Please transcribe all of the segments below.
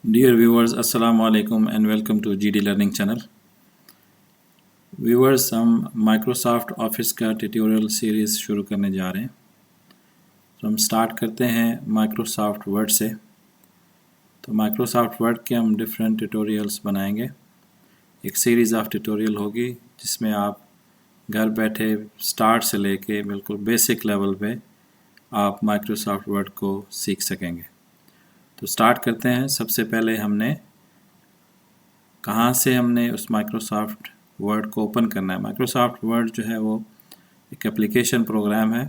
Dear viewers, Assalamu alaikum and welcome to GD Learning channel. Viewers, हम Microsoft Office का tutorial series शुरू करने जा रहे हैं। तो हम स्टार्ट करते हैं Microsoft Word से। तो Microsoft Word के हम डिफरेंट ट्यूटोरियल्स बनाएंगे। एक सीरीज़ ऑफ ट्यूटोरियल होगी जिसमें आप घर बैठे स्टार्ट से लेके बिल्कुल बेसिक लेवल पे आप Microsoft Word को सीख सकेंगे। तो स्टार्ट करते हैं। सबसे पहले कहाँ से हमने उस माइक्रोसॉफ्ट वर्ड को ओपन करना है। माइक्रोसॉफ्ट वर्ड जो है वो एक एप्लीकेशन प्रोग्राम है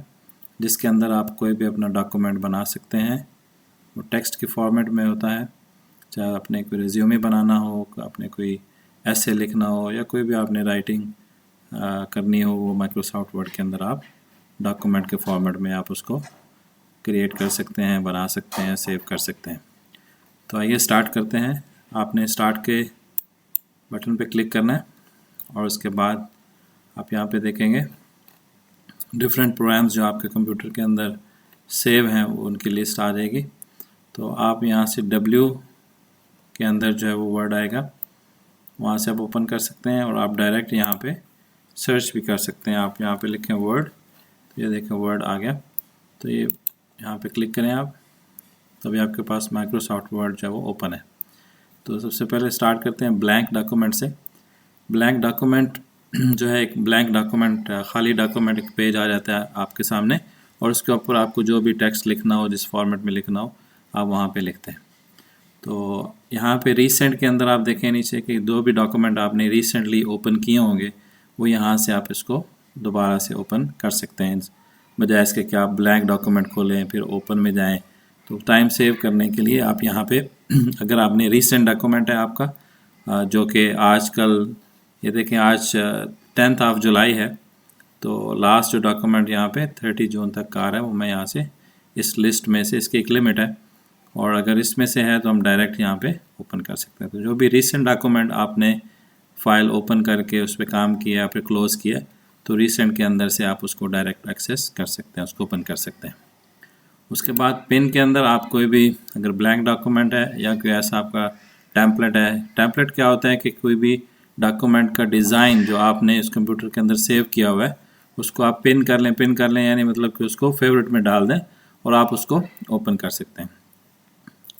जिसके अंदर आप कोई भी अपना डॉक्यूमेंट बना सकते हैं। वो टेक्स्ट के फॉर्मेट में होता है, चाहे अपने कोई रिज्यूमे बनाना हो, अपने कोई ऐसे लिखना हो या कोई भी आपने राइटिंग करनी हो, वो माइक्रोसॉफ्ट वर्ड के अंदर आप डॉक्यूमेंट के फॉर्मेट में आप उसको क्रिएट कर सकते हैं, बना सकते हैं, सेव कर सकते हैं। तो आइए स्टार्ट करते हैं। आपने स्टार्ट के बटन पे क्लिक करना है और उसके बाद आप यहाँ पे देखेंगे डिफरेंट प्रोग्राम्स जो आपके कंप्यूटर के अंदर सेव हैं वो उनकी लिस्ट आ जाएगी। तो आप यहाँ से W के अंदर जो है वो वर्ड आएगा, वहाँ से आप ओपन कर सकते हैं और आप डायरेक्ट यहाँ पे सर्च भी कर सकते हैं। आप यहाँ पे लिखें वर्ड, तो ये देखें वर्ड आ गया। तो ये यहाँ पे क्लिक करें आप, तभी आपके पास माइक्रोसॉफ्ट वर्ड जो है वो ओपन है। तो सबसे पहले स्टार्ट करते हैं ब्लैंक डॉक्यूमेंट से। ब्लैंक डॉक्यूमेंट जो है एक ब्लैंक डॉक्यूमेंट, खाली डॉक्यूमेंट, एक पेज आ जाता है आपके सामने और उसके ऊपर आपको जो भी टेक्स्ट लिखना हो, जिस फॉर्मेट में लिखना हो, आप वहाँ पे लिखते हैं। तो यहाँ पे रिसेंट के अंदर आप देखें नीचे कि जो भी डॉक्यूमेंट आपने रिसेंटली ओपन किए होंगे वो यहाँ से आप इसको दोबारा से ओपन कर सकते हैं, बजाय इसके कि आप ब्लैंक डॉक्यूमेंट खोलें फिर ओपन में जाएं। तो टाइम सेव करने के लिए आप यहाँ पे अगर आपने रिसेंट डॉक्यूमेंट है आपका जो कि आजकल ये देखें आज 10 जुलाई है, तो लास्ट जो डॉक्यूमेंट यहाँ पे 30 जून तक का आ रहा है, वो मैं यहाँ से इस लिस्ट में से, इसकी एक लिमिट है और अगर इसमें से है तो हम डायरेक्ट यहाँ पे ओपन कर सकते हैं। तो जो भी रिसेंट डॉक्यूमेंट आपने फाइल ओपन करके उस पर काम किया या फिर क्लोज़ किया, तो रिसेंट के अंदर से आप उसको डायरेक्ट एक्सेस कर सकते हैं, उसको ओपन कर सकते हैं। उसके बाद पिन के अंदर आप कोई भी अगर ब्लैंक डॉक्यूमेंट है या कोई ऐसा आपका टेम्पलेट है। टेम्पलेट क्या होता है कि कोई भी डॉक्यूमेंट का डिज़ाइन जो आपने इस कंप्यूटर के अंदर सेव किया हुआ है उसको आप पिन कर लें यानी मतलब कि उसको फेवरेट में डाल दें और आप उसको ओपन कर सकते हैं।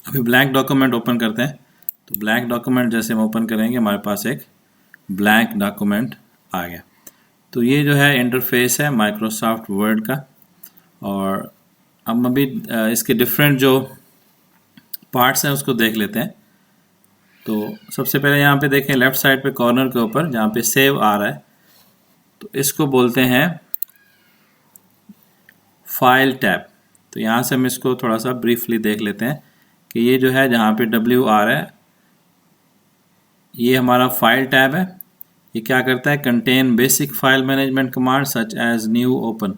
अभी ब्लैंक डॉक्यूमेंट ओपन करते हैं। तो ब्लैंक डॉक्यूमेंट जैसे हम ओपन करेंगे, हमारे पास एक ब्लैंक डॉक्यूमेंट आ गया। तो ये जो है इंटरफेस है माइक्रोसॉफ्ट वर्ड का। और हम अभी इसके डिफरेंट जो पार्ट्स हैं उसको देख लेते हैं। तो सबसे पहले यहाँ पे देखें लेफ़्ट साइड पे कॉर्नर के ऊपर जहाँ पे सेव आ रहा है, तो इसको बोलते हैं फाइल टैब। तो यहाँ से हम इसको थोड़ा सा ब्रीफली देख लेते हैं कि ये जो है जहाँ पे W आ रहा है ये हमारा फाइल टैब है। ये क्या करता है, contain basic file management command such as new, open.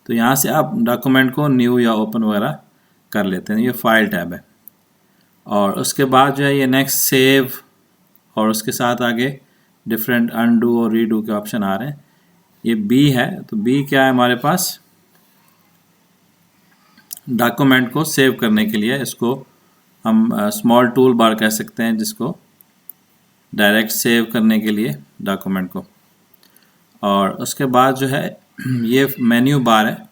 तो यहाँ से आप डॉक्यूमेंट को न्यू या ओपन वगैरह कर लेते हैं। ये फाइल टैब है। और उसके बाद जो है ये नेक्स्ट, सेव, और उसके साथ आगे डिफरेंट अनडू और रीडू के ऑप्शन आ रहे हैं। ये बी है। तो बी क्या है हमारे पास, डॉक्यूमेंट को सेव करने के लिए। इसको हम स्मॉल टूल बार कह सकते हैं, जिसको डायरेक्ट सेव करने के लिए डॉक्यूमेंट को। और उसके बाद जो है ये मेन्यू बार है,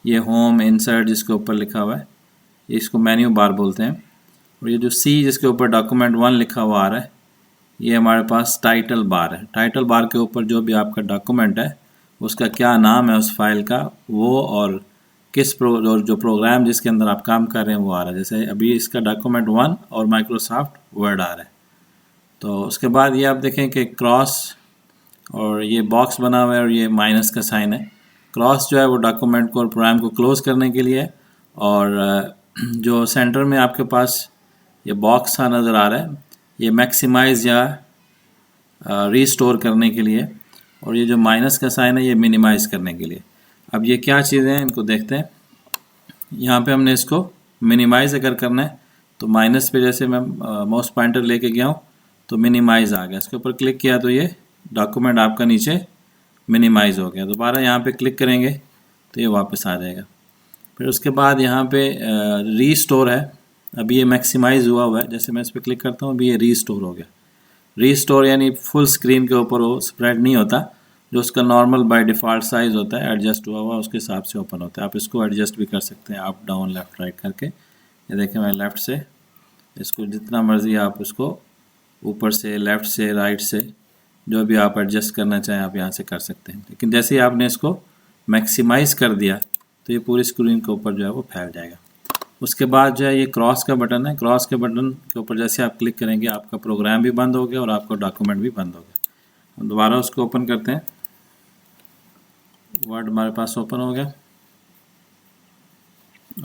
ये होम, इंसर्ट जिसके ऊपर लिखा हुआ है, इसको मेन्यू बार बोलते हैं। और ये जो सी जिसके ऊपर डॉक्यूमेंट 1 लिखा हुआ आ रहा है, ये हमारे पास टाइटल बार है। टाइटल बार के ऊपर जो भी आपका डॉक्यूमेंट है उसका क्या नाम है उस फाइल का, वो और किस जो प्रोग्राम जिसके अंदर आप काम कर रहे हैं वो आ रहा है। जैसे अभी इसका डॉक्यूमेंट 1 और माइक्रोसॉफ्ट वर्ड आ रहा है। तो उसके बाद ये आप देखें कि क्रॉस और ये बॉक्स बना हुआ है और ये माइनस का साइन है। क्रॉस जो है वो डॉक्यूमेंट को और प्रोग्राम को क्लोज करने के लिए, और जो सेंटर में आपके पास ये बॉक्स सा नज़र आ रहा है ये मैक्सिमाइज़ या रीस्टोर करने के लिए, और ये जो माइनस का साइन है ये मिनिमाइज़ करने के लिए। अब ये क्या चीज़ें हैं इनको देखते हैं। यहाँ पे हमने इसको मिनिमाइज़ अगर करना है तो माइनस पे जैसे मैं माउस पॉइंटर लेके गया हूँ तो मिनिमाइज़ आ गया। इसके ऊपर क्लिक किया तो ये डॉक्यूमेंट आपका नीचे मिनिमाइज़ हो गया। दोबारा यहाँ पे क्लिक करेंगे तो ये वापस आ जाएगा। फिर उसके बाद यहाँ पे रीस्टोर है। अभी ये मैक्सिमाइज हुआ है, जैसे मैं इस पर क्लिक करता हूँ अभी ये रीस्टोर हो गया। रीस्टोर यानी फुल स्क्रीन के ऊपर वो स्प्रेड नहीं होता, जो उसका नॉर्मल बाय डिफ़ॉल्ट साइज़ होता है एडजस्ट हुआ उसके हिसाब से ओपन होता है। आप इसको एडजस्ट भी कर सकते हैं अप डाउन लेफ़्ट राइट करके। ये देखें मैं लेफ़्ट से इसको जितना मर्ज़ी आप उसको ऊपर से लेफ़्ट से राइट से जो भी आप एडजस्ट करना चाहें आप यहाँ से कर सकते हैं। लेकिन जैसे ही आपने इसको मैक्सिमाइज़ कर दिया तो ये पूरी स्क्रीन के ऊपर जो है वो फैल जाएगा। उसके बाद जो है ये क्रॉस का बटन है, क्रॉस के बटन के ऊपर जैसे आप क्लिक करेंगे आपका प्रोग्राम भी बंद हो गया और आपका डॉक्यूमेंट भी बंद हो गया। हम दोबारा उसको ओपन करते हैं, वर्ड हमारे पास ओपन हो गया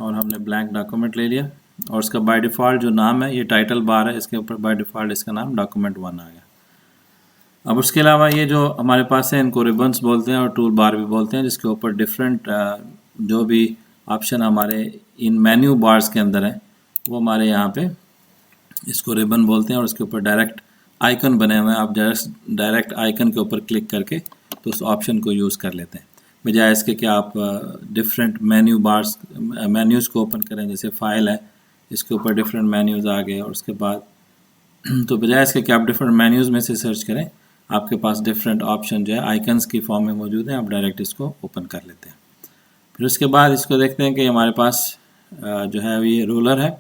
और हमने ब्लैंक डॉक्यूमेंट ले लिया और इसका बाय डिफ़ॉल्ट जो नाम है ये टाइटल बार है, इसके ऊपर बाय डिफ़ॉल्ट इसका नाम डॉक्यूमेंट 1 आ गया। अब उसके अलावा ये जो हमारे पास है इनको रिबन्स बोलते हैं और टूल बार भी बोलते हैं, जिसके ऊपर डिफरेंट जो भी ऑप्शन हमारे इन मेन्यू बार्स के अंदर है वो हमारे यहाँ पे इसको रिबन बोलते हैं और उसके ऊपर डायरेक्ट आइकन बने हुए हैं। आप डायरेक्ट आइकन के ऊपर क्लिक करके तो उस ऑप्शन को यूज़ कर लेते हैं, बजाय इसके कि आप डिफरेंट मेन्यू बार्स मेन्यूज़ को ओपन करें। जैसे फाइल है इसके ऊपर डिफरेंट मेन्यूज़ आ गए और उसके बाद तो बजाय इसके कि आप डिफरेंट मेन्यूज़ में से सर्च करें, आपके पास डिफरेंट ऑप्शन जो है आइकन्स की फॉर्म में मौजूद है, आप डायरेक्ट इसको ओपन कर लेते हैं। फिर उसके बाद इसको देखते हैं कि हमारे पास जो है ये रोलर है,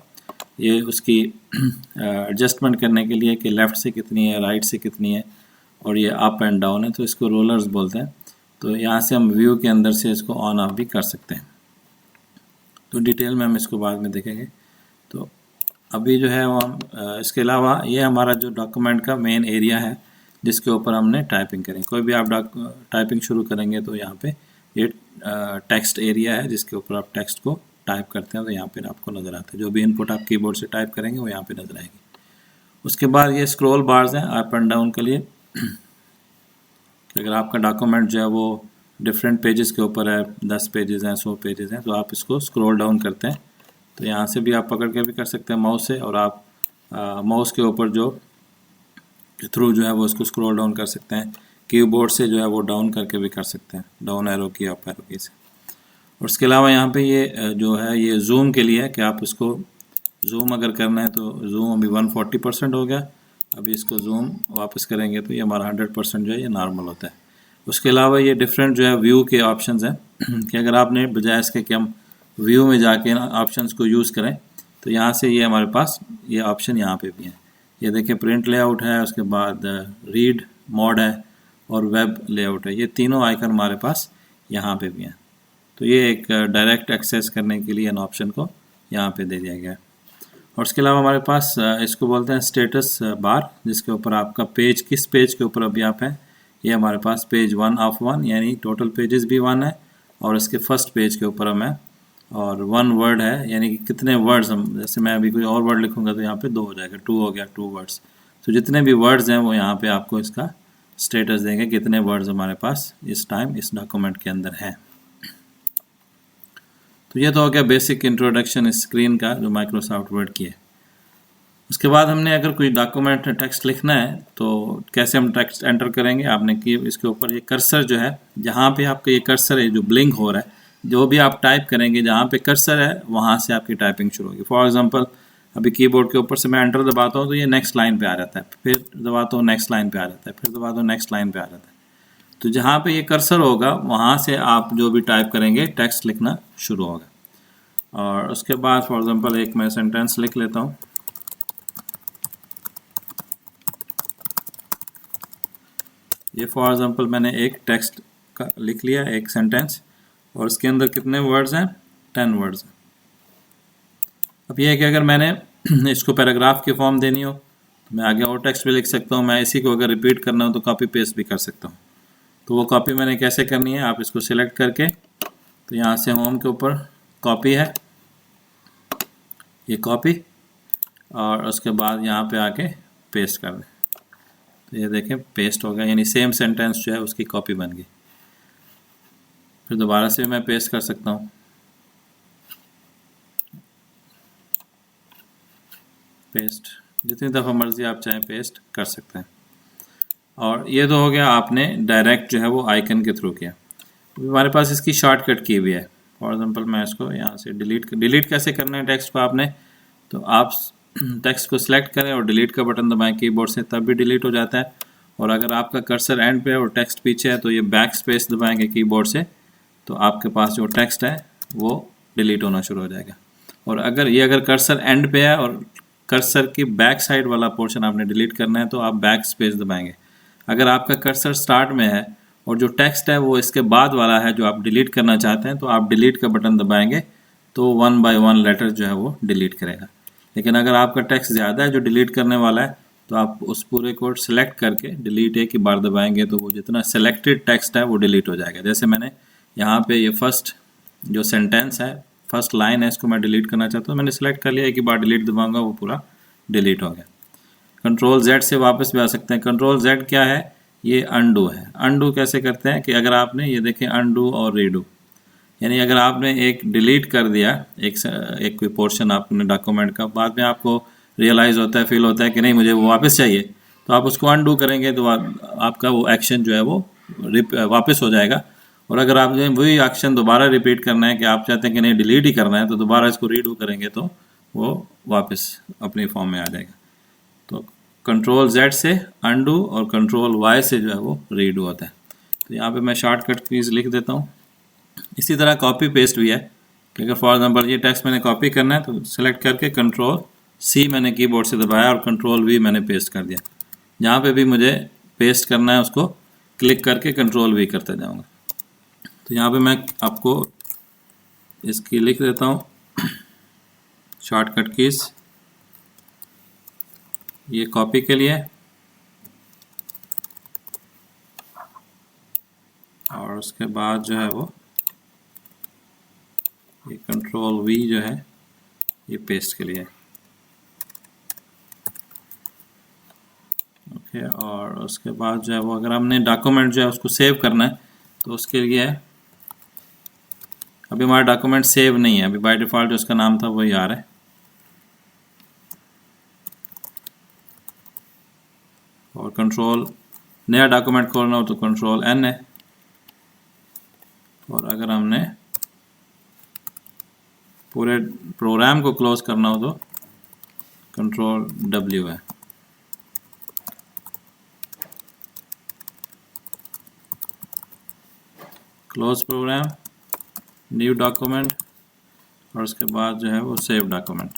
ये उसकी एडजस्टमेंट करने के लिए कि लेफ़्ट से कितनी है राइट से कितनी है और ये अप एंड डाउन है, तो इसको रोलर्स बोलते हैं। तो यहाँ से हम व्यू के अंदर से इसको ऑन ऑफ भी कर सकते हैं, तो डिटेल में हम इसको बाद में देखेंगे। तो अभी जो है वो हम इसके अलावा ये हमारा जो डॉक्यूमेंट का मेन एरिया है जिसके ऊपर हमने टाइपिंग करें। कोई भी आप टाइपिंग शुरू करेंगे तो यहाँ पे ये टेक्स्ट एरिया है जिसके ऊपर आप टेक्स्ट को टाइप करते हैं, तो यहाँ पे आपको नज़र आता है जो भी इनपुट आप कीबोर्ड से टाइप करेंगे वो यहाँ पे नज़र आएगी। उसके बाद ये स्क्रॉल बार्स हैं अप एंड डाउन के लिए। अगर आपका डॉक्यूमेंट जो है वो डिफरेंट पेजेस के ऊपर है, 10 पेजेस हैं 100 पेजेस हैं, तो आप इसको स्क्रॉल डाउन करते हैं तो यहाँ से भी आप पकड़ के भी कर सकते हैं माउस से, और आप माउस के ऊपर जो थ्रू जो है वो इसको स्क्रॉल डाउन कर सकते हैं। कीबोर्ड से जो है वो डाउन करके भी कर सकते हैं, डाउन एरो की अप एरो की से। और उसके अलावा यहाँ पे ये जो है ये जूम के लिए है कि आप इसको जूम अगर करना है तो जूम अभी 140% हो गया, अभी इसको जूम वापस करेंगे तो ये हमारा 100% जो है ये नॉर्मल होता है। उसके अलावा ये डिफरेंट जो है व्यू के ऑप्शंस हैं कि अगर आपने बजाय इसके कि हम व्यू में जाके ऑप्शंस को यूज़ करें तो यहाँ से ये हमारे पास ये ऑप्शन यहाँ पे भी हैं। ये देखिए प्रिंट लेआउट है, उसके बाद रीड मोड है और वेब लेआउट है, ये तीनों आइकन हमारे पास यहाँ पे भी हैं। तो ये एक डायरेक्ट एक्सेस करने के लिए इन ऑप्शन को यहाँ पे दे दिया गया है। और उसके अलावा हमारे पास इसको बोलते हैं स्टेटस बार, जिसके ऊपर आपका पेज किस पेज के ऊपर अभी आप हैं। ये हमारे पास पेज 1 ऑफ 1 यानी टोटल पेजेस भी 1 है और इसके फर्स्ट पेज के ऊपर हम हैं, और 1 वर्ड है यानी कि कितने वर्ड्स हम, जैसे मैं अभी कोई और वर्ड लिखूंगा तो यहाँ पे 2 हो जाएगा, 2 हो गया 2 वर्ड्स। तो जितने भी वर्ड्स हैं वो यहाँ पे आपको इसका स्टेटस देंगे कितने वर्ड्स हमारे पास इस टाइम इस डॉक्यूमेंट के अंदर हैं। तो ये तो हो गया बेसिक इंट्रोडक्शन स्क्रीन का जो माइक्रोसॉफ्ट वर्ड की है। उसके बाद हमने अगर कोई डॉक्यूमेंट टेक्स्ट लिखना है तो कैसे हम टेक्स्ट एंटर करेंगे। आपने कि इसके ऊपर ये कर्सर जो है, जहाँ पे आपका ये कर्सर है जो ब्लिंक हो रहा है, जो भी आप टाइप करेंगे जहाँ पे कर्सर है वहाँ से आपकी टाइपिंग शुरू होगी। फॉर एग्जांपल अभी कीबोर्ड के ऊपर से मैं एंटर दबाता हूँ तो ये नेक्स्ट लाइन पे आ जाता है, फिर दबाता हूँ नेक्स्ट लाइन पे आ जाता है, फिर दबाता हूँ नेक्स्ट लाइन पे आ जाता है। तो जहाँ पे ये कर्सर होगा वहाँ से आप जो भी टाइप करेंगे टेक्स्ट लिखना शुरू होगा। और उसके बाद फॉर एग्जांपल एक मैं सेंटेंस लिख लेता हूँ। ये फॉर एग्जांपल मैंने एक टेक्स्ट का लिख लिया, एक सेंटेंस, और उसके अंदर कितने वर्ड्स हैं, 10 वर्ड्स हैं। अब ये है कि अगर मैंने इसको पैराग्राफ की फॉर्म देनी हो तो मैं आगे और टेक्स्ट भी लिख सकता हूँ, मैं इसी को अगर रिपीट करना हो तो कॉपी पेस्ट भी कर सकता हूँ। तो वो कॉपी मैंने कैसे करनी है, आप इसको सिलेक्ट करके तो यहाँ से होम के ऊपर कॉपी है, ये कॉपी, और उसके बाद यहाँ पे आके पेस्ट कर दें। तो ये देखें पेस्ट हो गया, यानी सेम सेंटेंस जो है उसकी कॉपी बन गई। फिर दोबारा से मैं पेस्ट कर सकता हूँ, पेस्ट जितनी दफ़ा मर्जी आप चाहें पेस्ट कर सकते हैं। और ये तो हो गया आपने डायरेक्ट जो है वो आइकन के थ्रू किया। हमारे पास इसकी शॉर्टकट की भी है। फॉर एग्जांपल मैं इसको यहाँ से डिलीट कैसे करना है टेक्स्ट को आपने, तो आप टेक्स्ट को सिलेक्ट करें और डिलीट का बटन दबाएं कीबोर्ड से, तब भी डिलीट हो जाता है। और अगर आपका कर्सर एंड पे है और टेक्स्ट पीछे है तो ये बैक स्पेस दबाएंगे कीबोर्ड से, तो आपके पास जो टेक्स्ट है वो डिलीट होना शुरू हो जाएगा। और अगर कर्सर एंड पे है और कर्सर की बैक साइड वाला पोर्शन आपने डिलीट करना है तो आप बैक स्पेस दबाएंगे। अगर आपका कर्सर स्टार्ट में है और जो टेक्स्ट है वो इसके बाद वाला है जो आप डिलीट करना चाहते हैं, तो आप डिलीट का बटन दबाएंगे तो 1 बाय 1 लेटर जो है वो डिलीट करेगा। लेकिन अगर आपका टेक्स्ट ज़्यादा है जो डिलीट करने वाला है, तो आप उस पूरे को सेलेक्ट करके डिलीट एक ही बार दबाएंगे तो वो जितना सेलेक्टेड टेक्स्ट है वो डिलीट हो जाएगा। जैसे मैंने यहाँ पे ये फर्स्ट जो सेंटेंस है, फर्स्ट लाइन है, इसको मैं डिलीट करना चाहता हूँ, मैंने सेलेक्ट कर लिया, एक ही बार डिलीट दबाऊंगा वो पूरा डिलीट हो गया। कंट्रोल Z से वापस भी आ सकते हैं। कंट्रोल Z क्या है? ये अनडू है। अनडू कैसे करते हैं कि अगर आपने ये देखें अनडू और रीडू, यानी अगर आपने एक डिलीट कर दिया एक कोई पोर्शन आपने डॉक्यूमेंट का, बाद में आपको रियलाइज़ होता है, फील होता है कि नहीं मुझे वो वापस चाहिए, तो आप उसको अनडू करेंगे तो आपका वो एक्शन जो है वो वापस हो जाएगा। और अगर आपने वही एक्शन दोबारा रिपीट करना है कि आप चाहते हैं कि नहीं डिलीट ही करना है, तो दोबारा इसको रीडू करेंगे तो वो वापस अपनी फॉर्म में आ जाएगा। तो कंट्रोल Z से अनडू और कंट्रोल Y से जो है वो रीडू होता है। तो यहाँ पे मैं शॉर्टकट कीज लिख देता हूँ। इसी तरह कॉपी पेस्ट भी है कि अगर फॉर एग्जांपल ये टेक्स्ट मैंने कॉपी करना है तो सेलेक्ट करके कंट्रोल C मैंने कीबोर्ड से दबाया और कंट्रोल V मैंने पेस्ट कर दिया। जहाँ पे भी मुझे पेस्ट करना है उसको क्लिक करके कंट्रोल V करते जाऊँगा। तो यहाँ पे मैं आपको इसकी लिख देता हूँ शॉर्टकट कीज। ये कॉपी के लिए और उसके बाद जो है वो ये कंट्रोल V जो है ये पेस्ट के लिए। ओके, और उसके बाद जो है वो अगर हमने डॉक्यूमेंट जो है उसको सेव करना है तो उसके लिए अभी हमारा डॉक्यूमेंट सेव नहीं है, अभी बाय डिफ़ॉल्ट जो उसका नाम था वही आ रहा है। और कंट्रोल नया डॉक्यूमेंट खोलना हो तो कंट्रोल N है, और अगर हमने पूरे प्रोग्राम को क्लोज करना हो तो कंट्रोल W है। क्लोज प्रोग्राम, न्यू डॉक्यूमेंट, और उसके बाद जो है वो सेव डॉक्यूमेंट।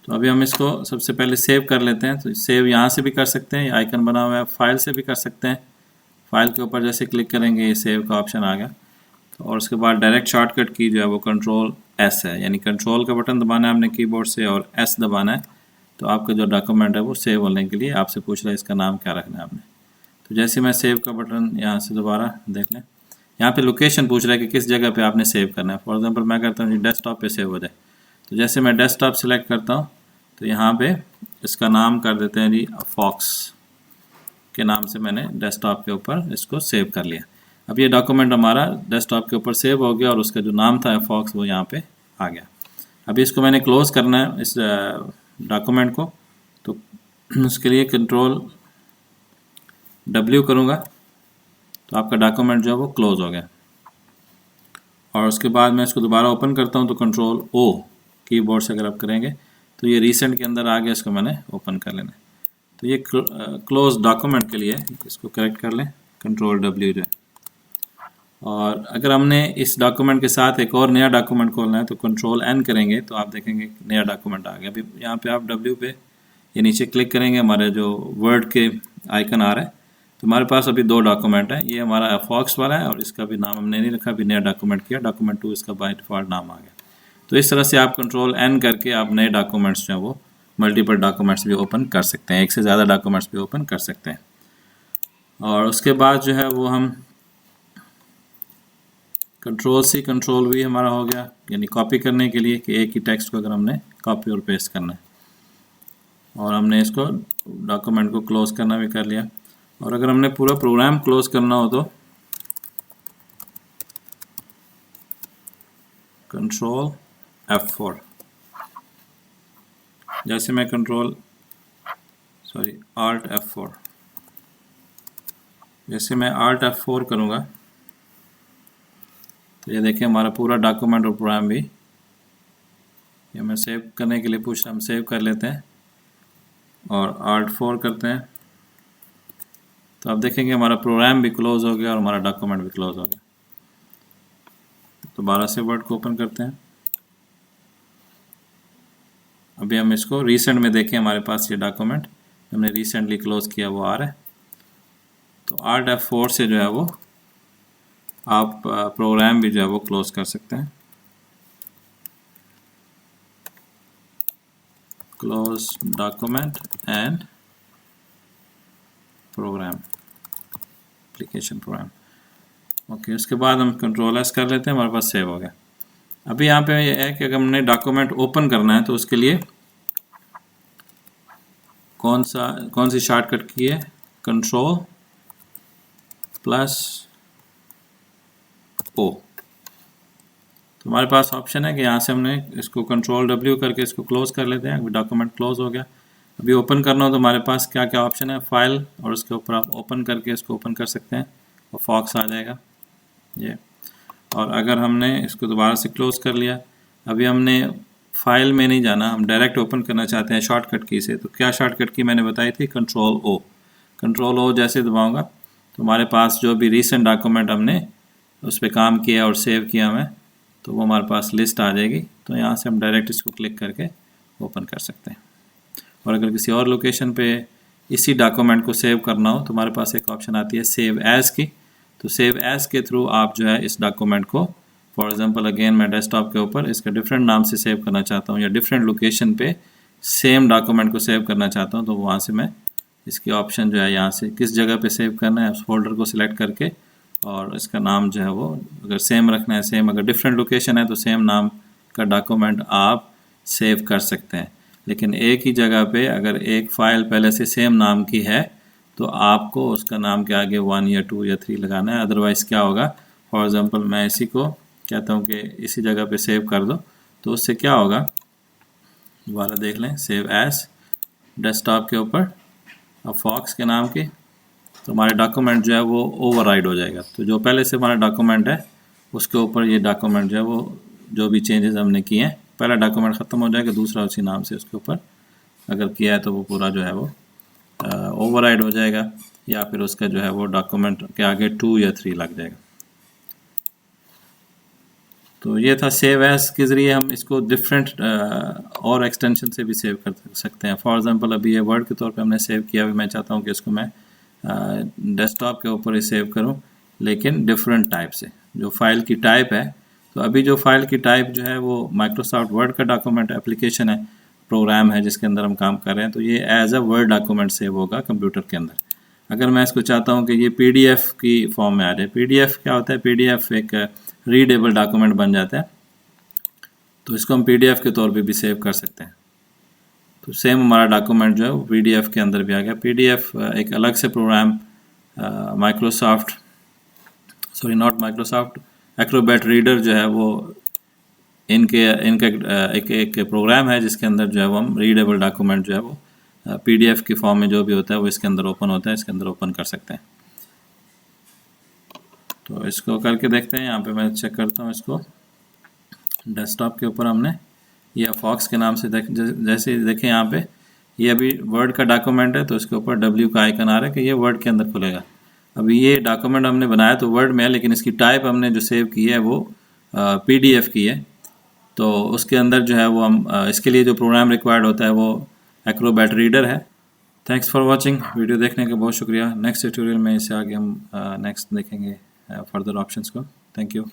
तो अभी हम इसको सबसे पहले सेव कर लेते हैं। तो सेव यहाँ से भी कर सकते हैं, ये आइकन बना हुआ है, फाइल से भी कर सकते हैं। फाइल के ऊपर जैसे क्लिक करेंगे ये सेव का ऑप्शन आ गया। तो और उसके बाद डायरेक्ट शॉर्टकट की जो है वो कंट्रोल S है, यानी कंट्रोल का बटन दबाना है आपने कीबोर्ड से और S दबाना है, तो आपका जो डॉक्यूमेंट है वो सेव होने के लिए आपसे पूछ रहा है इसका नाम क्या रखना है आपने। तो जैसे मैं सेव का बटन यहाँ से दोबारा देख लें, यहाँ पे लोकेशन पूछ रहा है कि किस जगह पे आपने सेव करना है। फॉर एग्जांपल मैं करता हूँ जी डेस्कटॉप पे सेव हो जाए, तो जैसे मैं डेस्कटॉप सेलेक्ट करता हूँ तो यहाँ पे इसका नाम कर देते हैं जी फॉक्स के नाम से मैंने डेस्कटॉप के ऊपर इसको सेव कर लिया। अब ये डॉक्यूमेंट हमारा डेस्कटॉप के ऊपर सेव हो गया और उसका जो नाम था फॉक्स वो यहाँ पे आ गया। अभी इसको मैंने क्लोज करना है इस डॉक्यूमेंट को, तो उसके लिए कंट्रोल W करूँगा तो आपका डॉक्यूमेंट जो है वो क्लोज हो गया। और उसके बाद मैं इसको दोबारा ओपन करता हूँ तो कंट्रोल O कीबोर्ड से अगर आप करेंगे तो ये रिसेंट के अंदर आ गया, इसको मैंने ओपन कर लेना है। तो ये क्लोज डॉक्यूमेंट के लिए इसको करेक्ट कर लें कंट्रोल W जो है। और अगर हमने इस डॉक्यूमेंट के साथ एक और नया डॉक्यूमेंट खोलना है तो कंट्रोल N करेंगे तो आप देखेंगे नया डॉक्यूमेंट आ गया। अभी यहाँ पे आप W पे ये नीचे क्लिक करेंगे, हमारे जो वर्ड के आइकन आ रहा है, तो हमारे पास अभी दो डॉक्यूमेंट है, ये हमारा फॉक्स वाला है और इसका भी नाम हमने नहीं रखा, अभी नया डॉक्यूमेंट किया, डॉक्यूमेंट 2 इसका बाय डिफ़ॉल्ट नाम आ गया। तो इस तरह से आप कंट्रोल N करके आप नए डॉक्यूमेंट्स जो है वो मल्टीपल डॉक्यूमेंट्स भी ओपन कर सकते हैं, एक से ज़्यादा डॉक्यूमेंट्स भी ओपन कर सकते हैं। और उसके बाद जो है वो हम कंट्रोल C कंट्रोल V हमारा हो गया, यानी कॉपी करने के लिए कि एक ही टेक्स्ट को अगर हमने कॉपी और पेस्ट करना है, और हमने इसको डॉक्यूमेंट को क्लोज करना भी कर लिया। और अगर हमने पूरा प्रोग्राम क्लोज करना हो तो कंट्रोल F4, जैसे मैं Alt F4, जैसे मैं Alt F4 करूँगा तो ये देखिए हमारा पूरा डॉक्यूमेंट और प्रोग्राम भी ये मैं सेव करने के लिए पूछ रहा हूँ, हम सेव कर लेते हैं और Alt+4 करते हैं। तो आप देखेंगे हमारा प्रोग्राम भी क्लोज हो गया और हमारा डॉक्यूमेंट भी क्लोज हो गया। दोबारा से वर्ड को ओपन करते हैं। अभी हम इसको रिसेंट में देखें, हमारे पास ये डॉक्यूमेंट हमने रिसेंटली क्लोज किया वो आ रहा है। तो Alt F4 से जो है वो आप प्रोग्राम भी जो है वो क्लोज कर सकते हैं। Close document and program, application program. Okay, उसके बाद हम Ctrl+S कर लेते हैं, हमारे पास सेव हो गया। अभी यहाँ पे ये है कि अगर हमने डॉक्यूमेंट ओपन करना है तो उसके लिए कौन सी शॉर्टकट की है, Ctrl+O। तो हमारे पास ऑप्शन है कि यहाँ से हमने इसको Ctrl+W करके इसको क्लोज कर लेते हैं। अभी डॉक्यूमेंट क्लोज हो गया। अभी ओपन करना हो तो हमारे पास क्या क्या ऑप्शन है, फाइल, और उसके ऊपर आप ओपन करके इसको ओपन कर सकते हैं और फॉक्स आ जाएगा ये। और अगर हमने इसको दोबारा से क्लोज कर लिया, अभी हमने फाइल में नहीं जाना, हम डायरेक्ट ओपन करना चाहते हैं शॉर्टकट की से। तो क्या शॉर्टकट की मैंने बताई थी, Ctrl+O। Ctrl+O जैसे दबाऊंगा तो हमारे पास जो भी रिसेंट डॉक्यूमेंट हमने उस पर काम किया और सेव किया हमें, तो वो हमारे पास लिस्ट आ जाएगी। तो यहाँ से हम डायरेक्ट इसको क्लिक करके ओपन कर सकते हैं। और अगर किसी और लोकेशन पे इसी डॉक्यूमेंट को सेव करना हो तो हमारे पास एक ऑप्शन आती है सेव एज़ की। तो सेव एज़ के थ्रू आप जो है इस डॉक्यूमेंट को, फॉर एग्जांपल अगेन मैं डेस्कटॉप के ऊपर इसका डिफरेंट नाम से सेव करना चाहता हूँ या डिफरेंट लोकेशन पे सेम डॉक्यूमेंट को सेव करना चाहता हूँ, तो वहाँ से मैं इसकी ऑप्शन जो है यहाँ से किस जगह पे सेव करना है उस फोल्डर को सिलेक्ट करके, और इसका नाम जो है वो अगर सेम रखना है सेम, अगर डिफरेंट लोकेशन है तो सेम नाम का डॉक्यूमेंट आप सेव कर सकते हैं। लेकिन एक ही जगह पे अगर एक फ़ाइल पहले से सेम नाम की है तो आपको उसका नाम के आगे 1 या 2 या 3 लगाना है। अदरवाइज़ क्या होगा, फॉर एग्ज़ाम्पल मैं इसी को कहता हूँ कि इसी जगह पे सेव कर दो, तो उससे क्या होगा, दोबारा देख लें, सेव एज डेस्कटॉप के ऊपर अब फॉक्स के नाम की, तो हमारे डॉक्यूमेंट जो है वो ओवरराइड हो जाएगा। तो जो पहले से हमारा डॉक्यूमेंट है उसके ऊपर ये डॉक्यूमेंट जो है वो जो भी चेंजेस हमने किए हैं, पहला डॉक्यूमेंट ख़त्म हो जाएगा, दूसरा उसी नाम से उसके ऊपर अगर किया है तो वो पूरा जो है वो ओवरराइड हो जाएगा, या फिर उसका जो है वो डॉक्यूमेंट के आगे 2 या 3 लग जाएगा। तो ये था सेव एज के ज़रिए हम इसको डिफरेंट और एक्सटेंशन से भी सेव कर सकते हैं। फॉर एग्जांपल अभी ये वर्ड के तौर पे हमने सेव किया, अभी मैं चाहता हूँ कि इसको मैं डेस्कटॉप के ऊपर ही सेव करूँ, लेकिन डिफरेंट टाइप से। जो फाइल की टाइप है, तो अभी जो फाइल की टाइप जो है वो माइक्रोसॉफ्ट वर्ड का डॉक्यूमेंट एप्लीकेशन है, प्रोग्राम है जिसके अंदर हम काम कर रहे हैं, तो ये as a word document save होगा कंप्यूटर के अंदर। अगर मैं इसको चाहता हूँ कि ये PDF की फॉर्म में आ जाए, PDF क्या होता है, PDF एक रीडेबल डॉक्यूमेंट बन जाता है, तो इसको हम PDF के तौर पे भी सेव कर सकते हैं। तो सेम हमारा डॉक्यूमेंट जो है वो PDF के अंदर भी आ गया। PDF एक अलग से प्रोग्राम एक्रोबैट रीडर जो है वो इनका एक प्रोग्राम है जिसके अंदर जो है वो हम रीडेबल डॉक्यूमेंट जो है वो PDF की फॉर्म में जो भी होता है वो इसके अंदर ओपन होता है, इसके अंदर ओपन कर सकते हैं। तो इसको करके देखते हैं। यहाँ पे मैं चेक करता हूँ इसको, डेस्कटॉप के ऊपर हमने ये फॉक्स के नाम से जैसे देखें यहाँ पे ये अभी वर्ड का डॉक्यूमेंट है, तो इसके ऊपर W का आइकन आ रहा है कि ये वर्ड के अंदर खुलेगा। अभी ये डॉक्यूमेंट हमने बनाया तो वर्ड में है, लेकिन इसकी टाइप हमने जो सेव की है वो PDF की है, तो उसके अंदर जो है वो हम इसके लिए जो प्रोग्राम रिक्वायर्ड होता है वो एक्रोबैट रीडर है। थैंक्स फॉर वाचिंग, वीडियो देखने का बहुत शुक्रिया। नेक्स्ट ट्यूटोरियल में इससे आगे हम नेक्स्ट देखेंगे फर्दर ऑप्शंस को। Thank you.